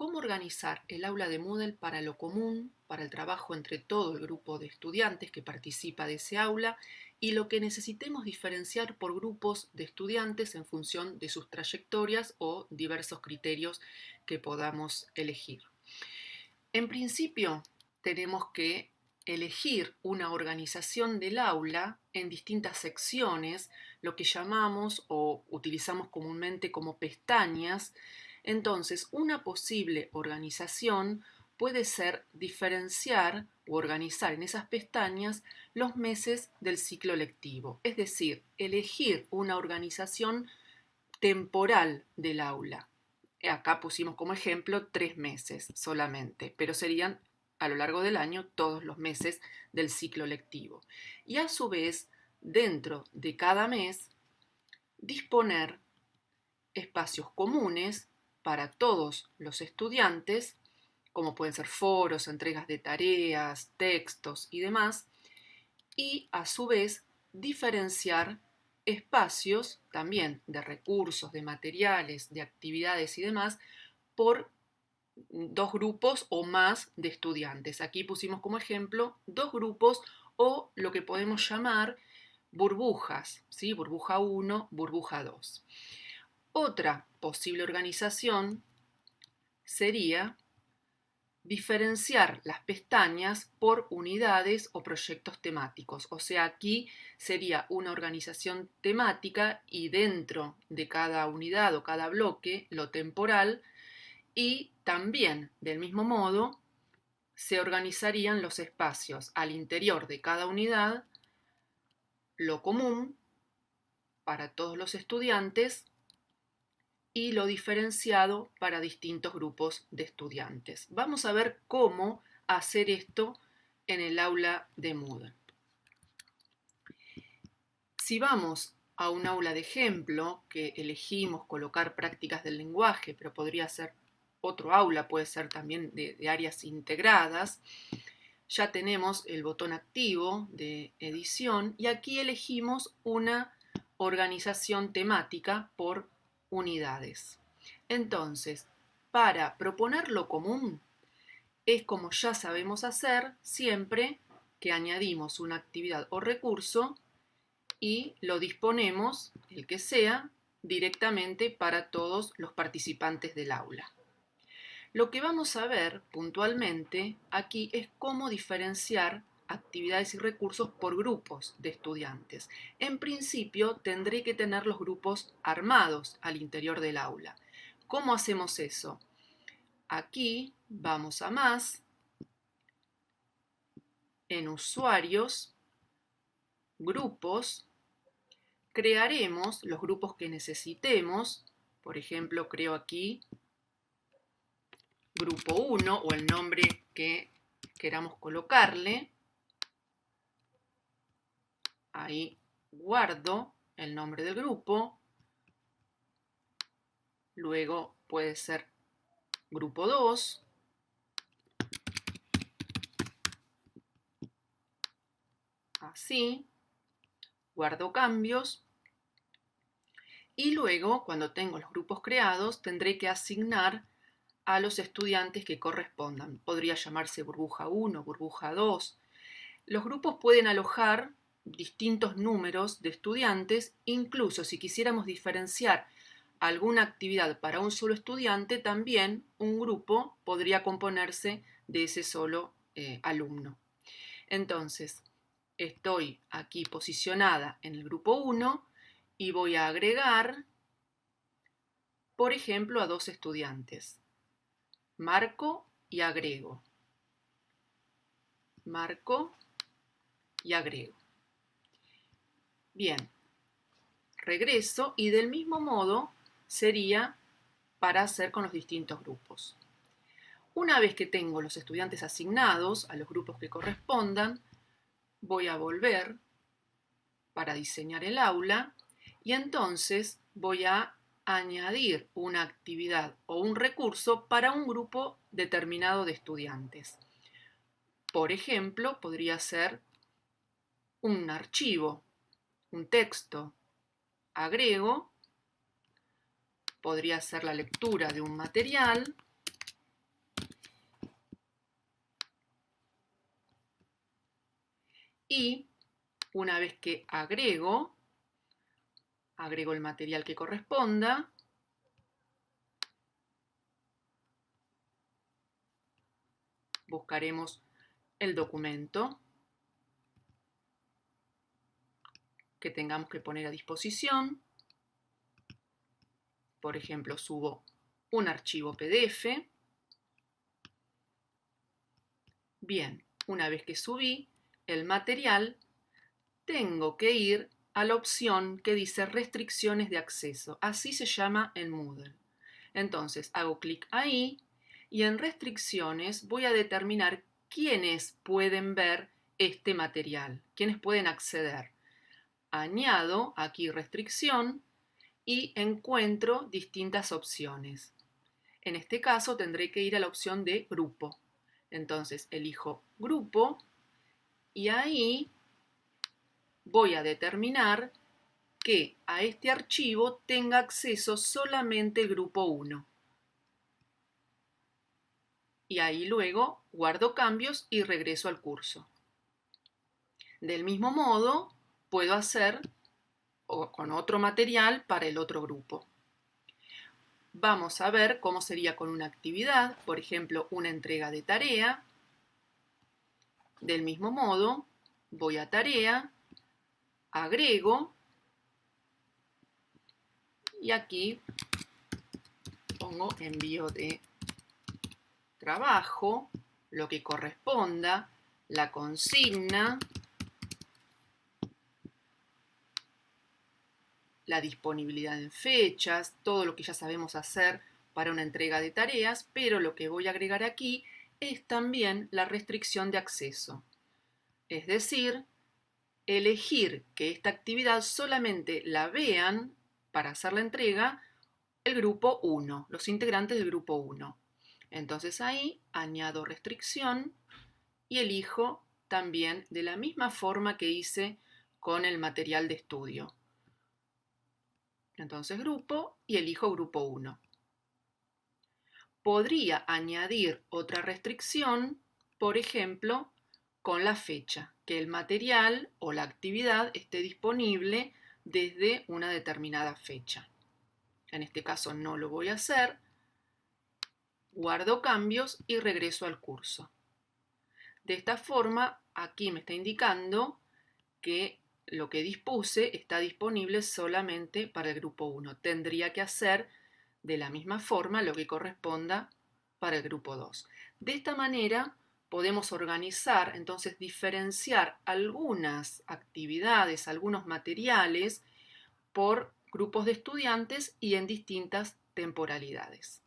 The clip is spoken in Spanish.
cómo organizar el aula de Moodle para lo común, para el trabajo entre todo el grupo de estudiantes que participa de ese aula y lo que necesitemos diferenciar por grupos de estudiantes en función de sus trayectorias o diversos criterios que podamos elegir. En principio, tenemos que elegir una organización del aula en distintas secciones, lo que llamamos o utilizamos comúnmente como pestañas. Entonces, una posible organización puede ser diferenciar o organizar en esas pestañas los meses del ciclo lectivo, es decir, elegir una organización temporal del aula. Acá pusimos como ejemplo 3 meses solamente, pero serían a lo largo del año todos los meses del ciclo lectivo. Y a su vez, dentro de cada mes, disponer espacios comunes para todos los estudiantes, como pueden ser foros, entregas de tareas, textos y demás, y a su vez diferenciar espacios también de recursos, de materiales, de actividades y demás por dos grupos o más de estudiantes. Aquí pusimos como ejemplo dos grupos o lo que podemos llamar burbujas, ¿sí? Burbuja 1, burbuja 2. Otra posible organización sería diferenciar las pestañas por unidades o proyectos temáticos. O sea, aquí sería una organización temática y dentro de cada unidad o cada bloque lo temporal, y también del mismo modo se organizarían los espacios al interior de cada unidad, lo común para todos los estudiantes y lo diferenciado para distintos grupos de estudiantes. Vamos a ver cómo hacer esto en el aula de Moodle. Si vamos a un aula de ejemplo que elegimos colocar prácticas del lenguaje, pero podría ser otro aula, puede ser también de áreas integradas, ya tenemos el botón activo de edición y aquí elegimos una organización temática por unidades. Entonces, para proponer lo común, es como ya sabemos hacer siempre que añadimos una actividad o recurso y lo disponemos, el que sea, directamente para todos los participantes del aula. Lo que vamos a ver puntualmente aquí es cómo diferenciar actividades y recursos por grupos de estudiantes. En principio tendré que tener los grupos armados al interior del aula. ¿Cómo hacemos eso? Aquí vamos a más, en usuarios, grupos, crearemos los grupos que necesitemos. Por ejemplo, creo aquí grupo 1 o el nombre que queramos colocarle. Ahí guardo el nombre del grupo. Luego puede ser grupo 2. Así. Guardo cambios. Y luego, cuando tengo los grupos creados, tendré que asignar a los estudiantes que correspondan. Podría llamarse burbuja 1, burbuja 2. Los grupos pueden alojar distintos números de estudiantes, incluso si quisiéramos diferenciar alguna actividad para un solo estudiante, también un grupo podría componerse de ese solo alumno. Entonces, estoy aquí posicionada en el grupo 1 y voy a agregar, por ejemplo, a dos estudiantes. Marco y agrego. Marco y agrego. Bien, regreso y del mismo modo sería para hacer con los distintos grupos. Una vez que tengo los estudiantes asignados a los grupos que correspondan, voy a volver para diseñar el aula y entonces voy a añadir una actividad o un recurso para un grupo determinado de estudiantes. Por ejemplo, podría ser un archivo, un texto. Agrego, podría ser la lectura de un material Y una vez que agrego el material que corresponda, buscaremos el documento que tengamos que poner a disposición. Por ejemplo, subo un archivo PDF. Bien, una vez que subí el material, tengo que ir a la opción que dice restricciones de acceso. Así se llama en Moodle. Entonces, hago clic ahí y en restricciones voy a determinar quiénes pueden ver este material, quiénes pueden acceder. Añado aquí restricción y encuentro distintas opciones. En este caso tendré que ir a la opción de grupo. Entonces elijo grupo y ahí voy a determinar que a este archivo tenga acceso solamente el grupo 1. Y ahí luego guardo cambios y regreso al curso. Del mismo modo, puedo hacer con otro material para el otro grupo. Vamos a ver cómo sería con una actividad, por ejemplo, una entrega de tarea. Del mismo modo, voy a tarea, agrego y aquí pongo envío de trabajo, lo que corresponda, la consigna, la disponibilidad en fechas, todo lo que ya sabemos hacer para una entrega de tareas, pero lo que voy a agregar aquí es también la restricción de acceso. Es decir, elegir que esta actividad solamente la vean para hacer la entrega el grupo 1, los integrantes del grupo 1. Entonces ahí añado restricción y elijo también de la misma forma que hice con el material de estudio. Entonces grupo y elijo grupo 1. Podría añadir otra restricción, por ejemplo, con la fecha, que el material o la actividad esté disponible desde una determinada fecha. En este caso no lo voy a hacer. Guardo cambios y regreso al curso. De esta forma, aquí me está indicando que lo que dispuse está disponible solamente para el grupo 1. Tendría que hacer de la misma forma lo que corresponda para el grupo 2. De esta manera podemos organizar, entonces diferenciar algunas actividades, algunos materiales por grupos de estudiantes y en distintas temporalidades.